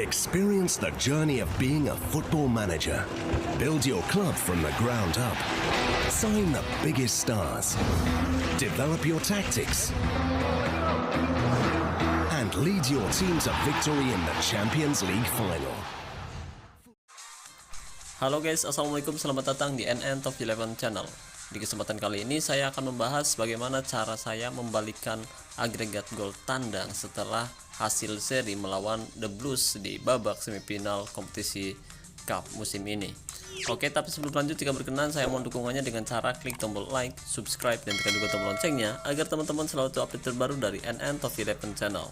Experience the journey of being a football manager. Build your club from the ground up. Sign the biggest stars. Develop your tactics. And lead your team to victory in the Champions League final. Halo guys, assalamualaikum, selamat datang di NN Top 11 Channel. Di kesempatan kali ini saya akan membahas bagaimana cara saya membalikkan agregat gol tandang setelah hasil seri melawan The Blues di babak semifinal kompetisi Cup musim ini. Oke, tapi sebelum lanjut, jika berkenan saya mohon dukungannya dengan cara klik tombol like, subscribe, dan tekan juga tombol loncengnya agar teman-teman selalu tahu update terbaru dari NN Top 11 Channel.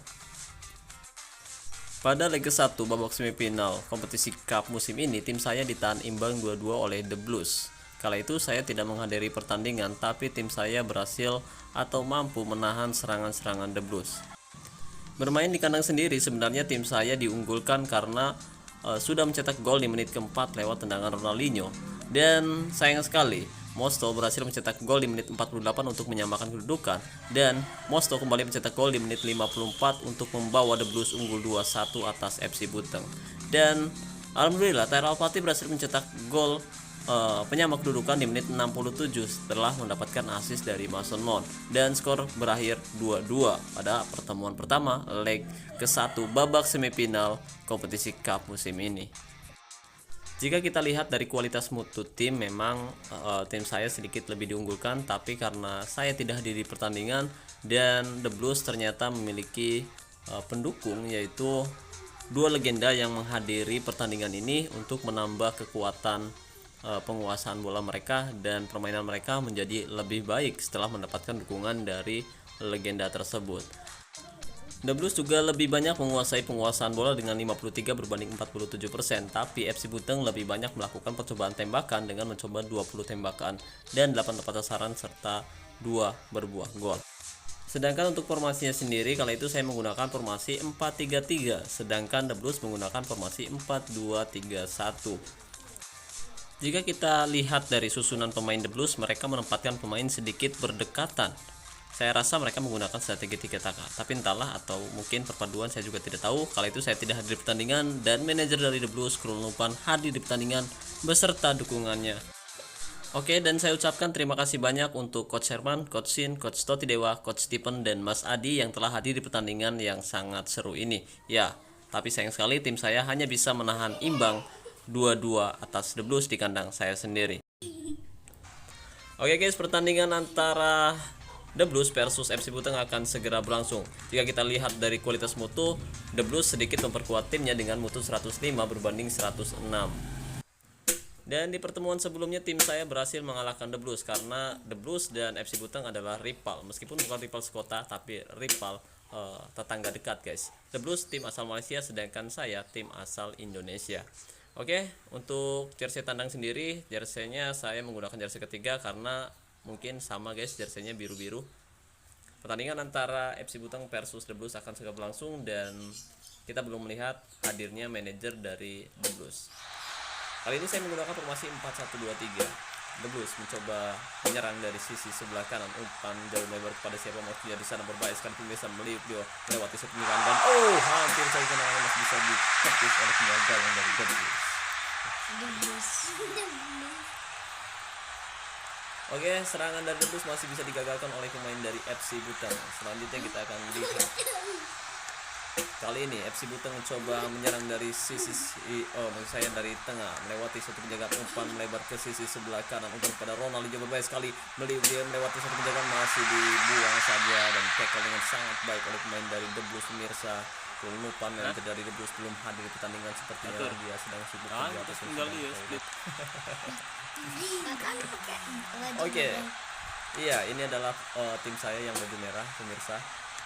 Pada leg ke-1 babak semifinal kompetisi Cup musim ini, tim saya ditahan imbang 2-2 oleh The Blues. Kala itu saya tidak menghadiri pertandingan, tapi tim saya berhasil atau mampu menahan serangan-serangan The Blues. Bermain di kandang sendiri, sebenarnya tim saya diunggulkan karena sudah mencetak gol di menit keempat lewat tendangan Ronaldinho. Dan sayang sekali, Mosto berhasil mencetak gol di menit 48 untuk menyamakan kedudukan, dan Mosto kembali mencetak gol di menit 54 untuk membawa The Blues unggul 2-1 atas FC Buteng. Dan alhamdulillah Tahir Alpati berhasil mencetak gol penyamak kedudukan di menit 67 setelah mendapatkan assist dari Mason Mount, dan skor berakhir 2-2 pada pertemuan pertama leg ke-1 babak semifinal kompetisi Cup musim ini. Jika kita lihat dari kualitas mutu tim, memang tim saya sedikit lebih diunggulkan, tapi karena saya tidak hadir di pertandingan dan The Blues ternyata memiliki pendukung, yaitu dua legenda yang menghadiri pertandingan ini untuk menambah kekuatan penguasaan bola mereka, dan permainan mereka menjadi lebih baik setelah mendapatkan dukungan dari legenda tersebut. The Blues juga lebih banyak menguasai penguasaan bola dengan 53 berbanding 47%, tapi FC Buteng lebih banyak melakukan percobaan tembakan dengan mencoba 20 tembakan dan 8 tepat sasaran serta 2 berbuah gol. Sedangkan untuk formasinya sendiri, kala itu saya menggunakan formasi 4-3-3, sedangkan The Blues menggunakan formasi 4-2-3-1. Jika kita lihat dari susunan pemain The Blues, mereka menempatkan pemain sedikit berdekatan. Saya rasa mereka menggunakan strategi tiki taka, tapi entahlah, atau mungkin perpaduan, saya juga tidak tahu. Kala itu saya tidak hadir di pertandingan, dan manajer dari The Blues, Krul Nupan, hadir di pertandingan beserta dukungannya. Oke, dan saya ucapkan terima kasih banyak untuk Coach Herman, Coach Sin, Coach Toti Dewa, Coach Stephen, dan Mas Adi yang telah hadir di pertandingan yang sangat seru ini. Ya, tapi sayang sekali tim saya hanya bisa menahan imbang 2-2 atas The Blues di kandang saya sendiri. Oke guys, pertandingan antara The Blues versus FC Buteng akan segera berlangsung. Jika kita lihat dari kualitas mutu, The Blues sedikit memperkuat timnya dengan mutu 105 berbanding 106. Dan di pertemuan sebelumnya tim saya berhasil mengalahkan The Blues, karena The Blues dan FC Buteng adalah rival, meskipun bukan rival sekota, tapi rival tetangga dekat guys. The Blues tim asal Malaysia, sedangkan saya tim asal Indonesia. Oke, untuk jersey tandang sendiri, jerseynya saya menggunakan jersey ketiga karena mungkin sama guys, jerseynya biru-biru. Pertandingan antara FC Buteng versus The Blues akan segera berlangsung, dan kita belum melihat hadirnya manajer dari The Blues. Kali ini saya menggunakan formasi 4-1-2-3. The Blues mencoba menyerang dari sisi sebelah kanan, umpan jauh lebar kepada siapa maksudnya di sana, berbahaya sekali pemirsa, melewati satu penyerangan, dan hampir saja tendangannya masih bisa ditepis oleh penjaga yang dari The Blues. Oke, serangan dari The Blues masih bisa digagalkan oleh pemain dari FC Buteng. Selanjutnya kita akan lihat. Kali ini FC Buteng mencoba menyerang dari sisi maksud saya dari tengah, melewati satu penjagaan, umpan melebar ke sisi sebelah kanan, umpan pada Ronaldinho, berbahaya sekali, dia melewati satu penjagaan, masih dibuang saja, dan tackle dengan sangat baik oleh pemain dari The Blues pemirsa. Krul Nupan yang dari The Blues belum hadir di pertandingan, sepertinya dia sedang sibuk di atas Oke. Iya, ini adalah tim saya yang baju merah pemirsa.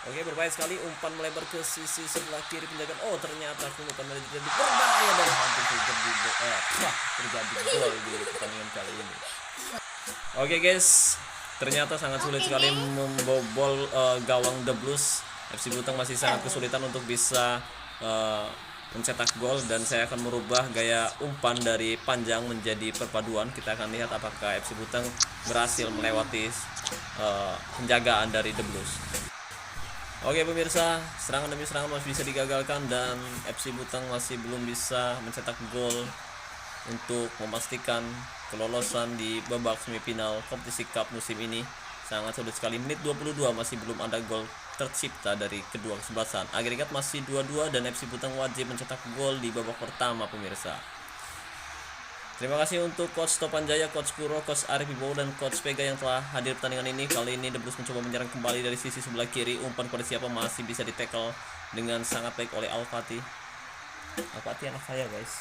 Oke, berbahaya sekali, umpan melebar ke sisi sebelah kiri penjagaan. Ternyata Krul Nupan jadi berbahaya dan hampir terjadi gol di pertandingan kali ini. Oke guys, ternyata sangat sulit sekali membobol gawang The Blues. FC Buteng masih sangat kesulitan untuk bisa mencetak gol, dan saya akan merubah gaya umpan dari panjang menjadi perpaduan. Kita akan lihat apakah FC Buteng berhasil melewati penjagaan dari The Blues. Oke pemirsa, serangan demi serangan masih bisa digagalkan dan FC Butang masih belum bisa mencetak gol untuk memastikan kelolosan di babak semifinal kompetisi cup musim ini. Sangat sulit sekali, menit 22 masih belum ada gol tercipta dari kedua kesebelasan. Agregat masih 2-2 dan FC Butang wajib mencetak gol di babak pertama pemirsa. Terima kasih untuk Coach Topan Jaya, Coach Kuro, Coach Arif Ibowo, dan Coach Vega yang telah hadir pertandingan ini. Kali ini The Blues mencoba menyerang kembali dari sisi sebelah kiri. Umpan pada siapa masih bisa ditackle dengan sangat baik oleh Alpati. Alpati anak saya guys.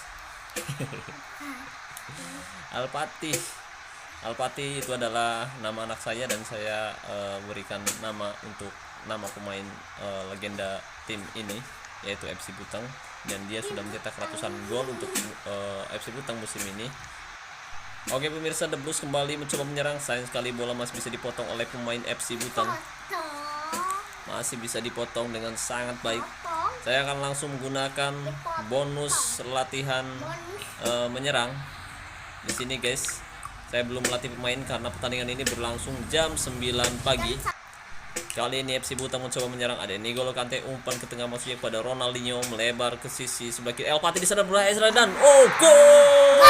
Alpati itu adalah nama anak saya dan saya berikan nama untuk nama pemain legenda tim ini yaitu FC Butang, dan dia sudah mencetak ratusan gol untuk FC Butang musim ini. Oke pemirsa, The Blues kembali mencoba menyerang. Sayang sekali bola masih bisa dipotong oleh pemain FC Butang. Masih bisa dipotong dengan sangat baik. Saya akan langsung menggunakan bonus latihan menyerang di sini guys. Saya belum melatih pemain karena pertandingan ini berlangsung jam 9 pagi. Kali ini FC Butang mencoba menyerang. Ada N'Golo Kante, umpan ke tengah maksudnya pada Ronaldinho, melebar ke sisi sebelah kiri. Alpati di sana berhasil dan gol!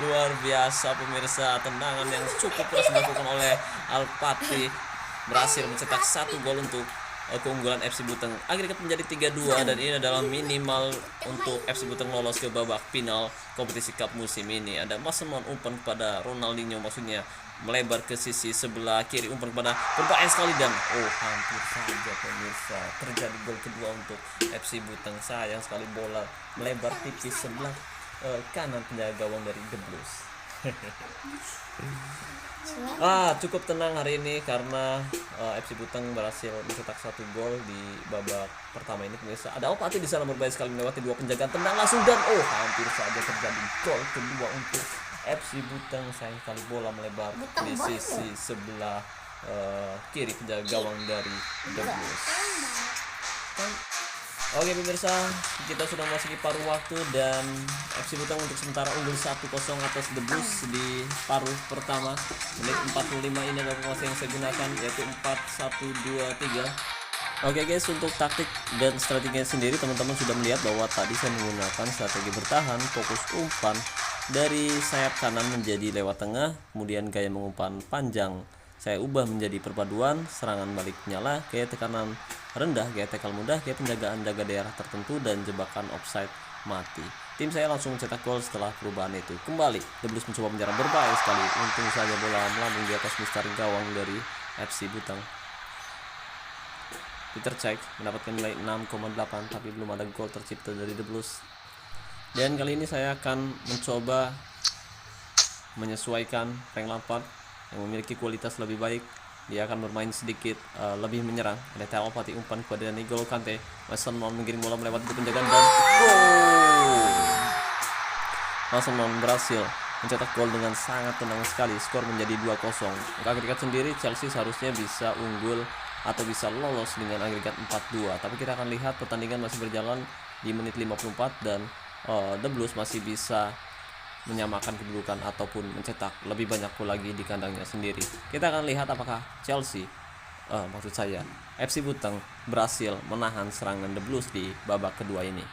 Luar biasa pemirsa, tendangan yang cukup keras dilakukan oleh Alpati berhasil mencetak 1 gol untuk keunggulan FC Butang. Agregat menjadi 3-2 dan ini adalah minimal untuk FC Butang lolos ke babak final kompetisi cup musim ini. Ada Mason Mount, umpan kepada Ronaldinho maksudnya, melebar ke sisi sebelah kiri, umpan kepada berbahaya sekali dan hampir saja pemirsa terjadi gol kedua untuk FC Butang. Sayang sekali bola melebar tipis sebelah kanan penjaga gawang dari The Blues. Cukup tenang hari ini karena FC Butang berhasil mencetak 1 gol di babak pertama ini pemirsa. Ada Alpati di sana berbahaya sekali melewati 2 penjagaan, tendang langsung dan hampir saja terjadi gol kedua untuk FC Butang. Sayang sekali bola melebar di sisi sebelah kiri penjaga gawang dari The Blues. Oke pemirsa, kita sudah memasuki paruh waktu dan FC Butang untuk sementara unggul 1-0 atas The Blues di paruh pertama. Menit 45 ini adalah formasi yang saya gunakan yaitu 4-1-2-3. Oke guys, untuk taktik dan strateginya sendiri teman-teman sudah melihat bahwa tadi saya menggunakan strategi bertahan, fokus umpan dari sayap kanan menjadi lewat tengah, kemudian gaya mengumpan panjang saya ubah menjadi perpaduan serangan balik nyala, gaya tekanan rendah, gaya tackle mudah, gaya penjagaan jaga daerah tertentu, dan jebakan offside mati. Tim saya langsung mencetak gol setelah perubahan itu. Kembali The Blues mencoba menyerang berbahaya sekali, untung saja bola melambung di atas mistar gawang dari FC Butang. Peter Cech mendapatkan nilai 6,8 tapi belum ada gol tercipta dari The Blues. Dan kali ini saya akan mencoba menyesuaikan Frank Lampard yang memiliki kualitas lebih baik. Dia akan bermain sedikit lebih menyerang. Ada Alpati, umpan kepada N'Golo Kante, Mason Mount mengirim bola melewati penjagaan dan Mason Mount berhasil mencetak gol dengan sangat tenang sekali. Skor menjadi 2-0. Untuk agregat sendiri Chelsea seharusnya bisa unggul atau bisa lolos dengan agregat 4-2, tapi kita akan lihat pertandingan masih berjalan di menit 54 dan The Blues masih bisa menyamakan kedudukan ataupun mencetak lebih banyak gol lagi di kandangnya sendiri. Kita akan lihat apakah Chelsea, maksud saya FC Butang, berhasil menahan serangan The Blues di babak kedua ini.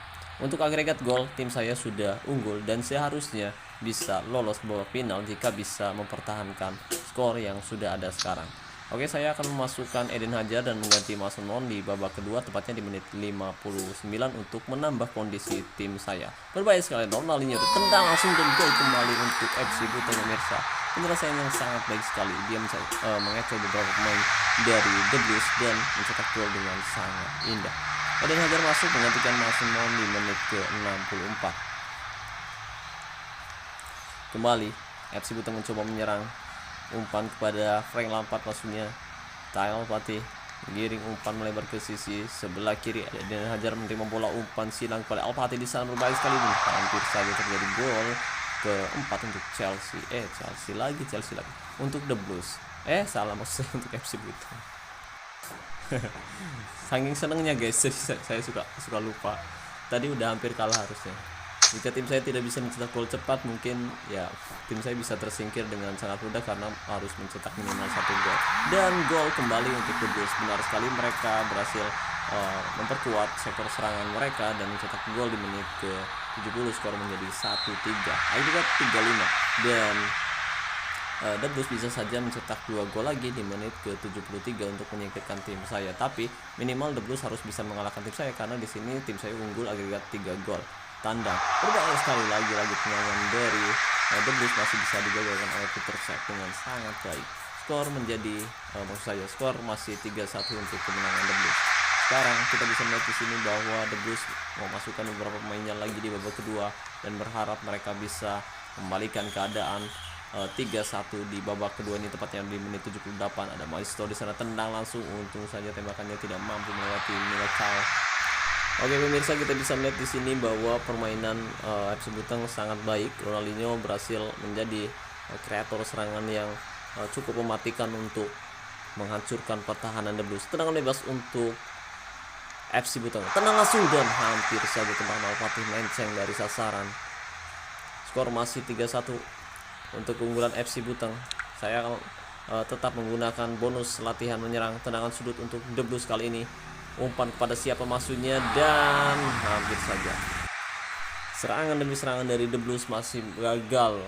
Untuk agregat gol, tim saya sudah unggul dan seharusnya bisa lolos ke babak final jika bisa mempertahankan skor yang sudah ada sekarang. Oke, saya akan memasukkan Eden Hazard dan mengganti Mason Mount di babak kedua tepatnya di menit 59 untuk menambah kondisi tim saya. Berbahaya sekali, Ronaldinho tendang langsung dan gol kembali untuk FC Butang pemirsa. Penyelesaian yang sangat baik sekali. Dia mengecoh beberapa pemain dari The Blues dan mencetak gol dengan sangat indah. Eden Hazard masuk menggantikan Mason Mount di menit ke-64. Kembali FC Butang mencoba menyerang. Umpan kepada Frank Lampard maksudnya, Alpati giring umpan melebar ke sisi sebelah kiri. Eden Hazard menerima bola, umpan silang kepada Alpati di sana berbahaya sekali. Hampir saja terjadi gol keempat untuk Chelsea. Chelsea lagi untuk The Blues. Salah maksudnya untuk FC Butang. Saking senengnya guys, saya suka lupa. Tadi udah hampir kalah harusnya. Jika tim saya tidak bisa mencetak gol cepat, mungkin ya tim saya bisa tersingkir dengan sangat mudah karena harus mencetak minimal 1 gol. Dan gol kembali untuk The Blues. Benar sekali, mereka berhasil memperkuat sektor serangan mereka dan mencetak gol di menit ke 70. Skor menjadi 1-3. Agregat 3-5. Dan The Blues bisa saja mencetak 2 gol lagi di menit ke 73 untuk menyingkirkan tim saya. Tapi minimal The Blues harus bisa mengalahkan tim saya karena di sini tim saya unggul agregat 3 gol. Tandang berbahaya sekali, lagi penyangan dari The Blues masih bisa digagalkan oleh Peter Cech dengan sangat baik. Skor menjadi skor masih 3-1 untuk kemenangan The Blues. Sekarang kita bisa melihat di sini bahwa The Blues memasukkan beberapa pemainnya lagi di babak kedua dan berharap mereka bisa membalikan keadaan 3-1 di babak kedua ini, tepatnya di menit 78. Ada Maestro di sana, tendang langsung, untung saja tembakannya tidak mampu melewati Militao. Oke pemirsa, kita bisa melihat di sini bahwa permainan FC Buteng sangat baik. Ronaldinho berhasil menjadi kreator serangan yang cukup mematikan untuk menghancurkan pertahanan The Blues. Tendangan bebas untuk FC Buteng, tenang langsung dan hampir saja tendangan Al-Fatih melenceng dari sasaran. Skor masih 3-1 untuk keunggulan FC Buteng. Saya tetap menggunakan bonus latihan menyerang. Tendangan sudut untuk The Blues kali ini. Umpan kepada siapa maksudnya, dan hampir saja serangan demi serangan dari The Blues masih gagal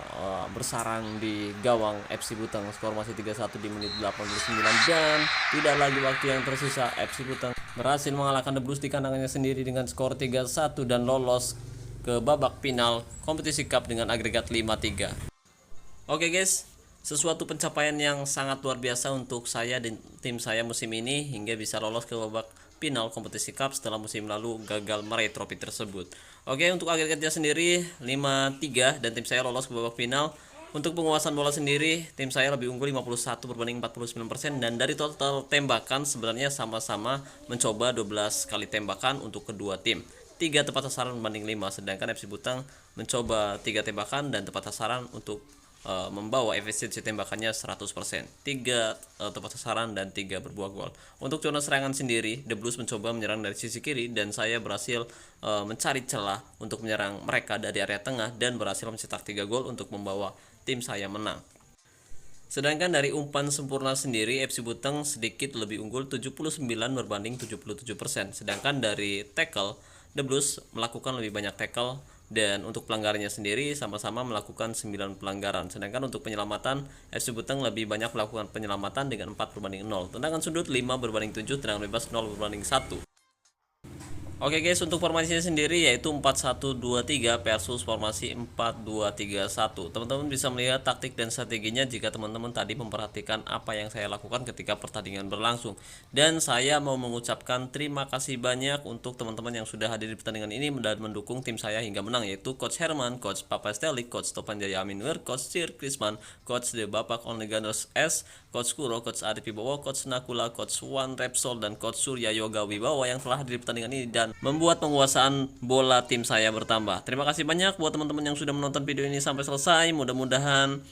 bersarang di gawang FC Buteng. Skor masih 3-1 di menit 89 dan tidak lagi waktu yang tersisa. FC Buteng berhasil mengalahkan The Blues di kandangnya sendiri dengan skor 3-1 dan lolos ke babak final kompetisi cup dengan agregat 5-3. Oke guys, sesuatu pencapaian yang sangat luar biasa untuk saya dan tim saya musim ini hingga bisa lolos ke babak final kompetisi cup setelah musim lalu gagal meraih trofi tersebut. Oke, untuk agregatnya sendiri 5-3 dan tim saya lolos ke babak final. Untuk penguasaan bola sendiri, tim saya lebih unggul 51 berbanding 49%, dan dari total tembakan sebenarnya sama-sama mencoba 12 kali tembakan untuk kedua tim. 3 tepat sasaran berbanding 5, sedangkan FC Buteng mencoba 3 tembakan dan tepat sasaran untuk membawa efisiensi tembakannya 100%. 3 tepat sasaran dan 3 berbuah gol. Untuk zona serangan sendiri, The Blues mencoba menyerang dari sisi kiri dan saya berhasil mencari celah untuk menyerang mereka dari area tengah dan berhasil mencetak 3 gol untuk membawa tim saya menang. Sedangkan dari umpan sempurna sendiri, FC Buteng sedikit lebih unggul 79 berbanding 77%. Sedangkan dari tackle, The Blues melakukan lebih banyak tackle, dan untuk pelanggarannya sendiri sama-sama melakukan 9 pelanggaran. Sedangkan untuk penyelamatan, FC Buteng lebih banyak melakukan penyelamatan dengan 4 berbanding 0. Tendangan sudut 5 berbanding 7, tendangan bebas 0 berbanding 1. Oke guys, untuk formasinya sendiri yaitu 4-1-2-3 versus formasi 4-2-3-1. Teman-teman bisa melihat taktik dan strateginya jika teman-teman tadi memperhatikan apa yang saya lakukan ketika pertandingan berlangsung. Dan saya mau mengucapkan terima kasih banyak untuk teman-teman yang sudah hadir di pertandingan ini dan mendukung tim saya hingga menang, yaitu Coach Herman, Coach Papa Stelik, Coach Topan Jaya Aminwir, Coach Sir Krisman, Coach The Bapak Onleganos S, Coach Kuro, Coach Arif Wibowo, Coach Nakula, Coach Wan Repsol, dan Coach Surya Yoga Wibowo yang telah hadir di pertandingan ini dan membuat penguasaan bola tim saya bertambah. Terima kasih banyak buat teman-teman yang sudah menonton video ini sampai selesai. Mudah-mudahan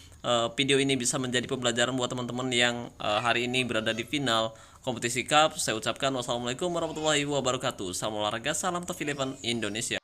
video ini bisa menjadi pembelajaran buat teman-teman yang hari ini berada di final kompetisi cup. Saya ucapkan wassalamualaikum warahmatullahi wabarakatuh. Salam olahraga, salam TV11 Indonesia.